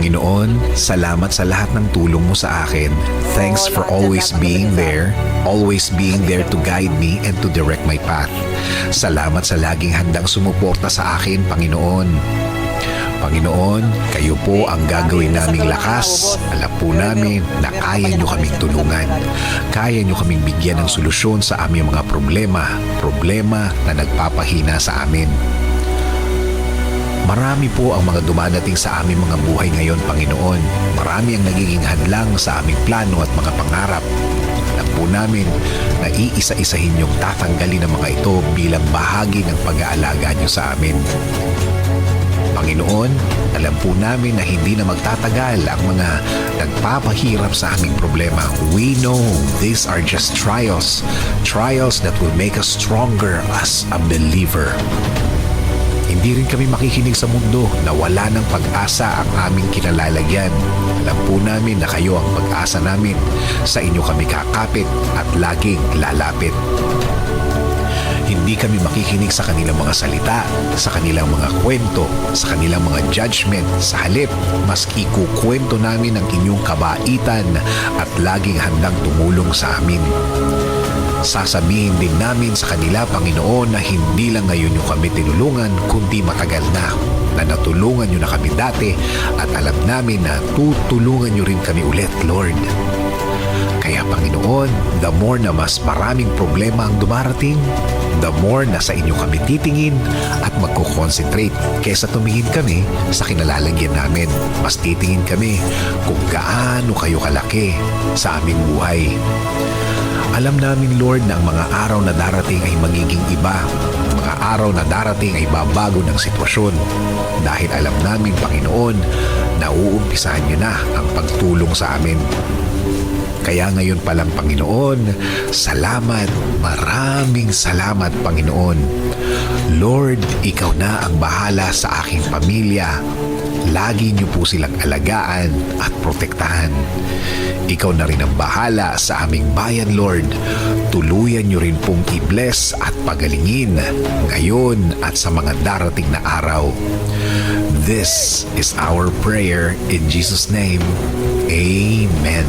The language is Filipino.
Panginoon, salamat sa lahat ng tulong mo sa akin. Thanks for always being there to guide me and to direct my path. Salamat sa laging handang sumuporta sa akin, Panginoon. Panginoon, kayo po ang gagawin naming lakas. Alam po namin na kaya nyo kaming tulungan. Kaya nyo kaming bigyan ng solusyon sa aming mga problema na nagpapahina sa amin. Marami po ang mga dumadating sa aming mga buhay ngayon, Panginoon. Marami ang nagiging hadlang sa aming plano at mga pangarap. Alam po namin na iisa-isahin niyong tatanggalin ang mga ito bilang bahagi ng pag-aalaga niyo sa amin. Panginoon, alam po namin na hindi na magtatagal ang mga nagpapahirap sa aming problema. We know these are just trials that will make us stronger as a believer. Hindi rin kami makikinig sa mundo na wala ng pag-asa ang aming kinalalagyan. Alam po namin na kayo ang pag-asa namin. Sa inyo kami kakapit at laging lalapit. Hindi kami makikinig sa kanilang mga salita, sa kanilang mga kwento, sa kanilang mga judgment. Sa halip, mas ikukwento namin ang inyong kabaitan at laging handang tumulong sa amin. Sasabihin din namin sa kanila, Panginoon, na hindi lang ngayon nyo kami tinulungan, kundi matagal na natulungan nyo na kami dati at alam namin na tutulungan nyo rin kami ulit, Lord. Kaya Panginoon, the more na mas maraming problema ang dumarating, the more na sa inyo kami titingin at magkukonsentrate kaysa tumingin kami sa kinalalagyan namin. Mas titingin kami kung gaano kayo kalaki sa aming buhay. Alam namin, Lord, na ang mga araw na darating ay magiging iba. Mga araw na darating ay babago ng sitwasyon. Dahil alam namin, Panginoon, na uumpisahan niyo na ang pagtulong sa amin. Kaya ngayon pa lang, Panginoon, salamat, maraming salamat, Panginoon. Lord, ikaw na ang bahala sa aking pamilya. Lagi niyo po silang alagaan at protektahan. Ikaw na rin ang bahala sa aming bayan, Lord. Tuluyan niyo rin pong i-bless at pagalingin ngayon at sa mga darating na araw. This is our prayer in Jesus' name. Amen.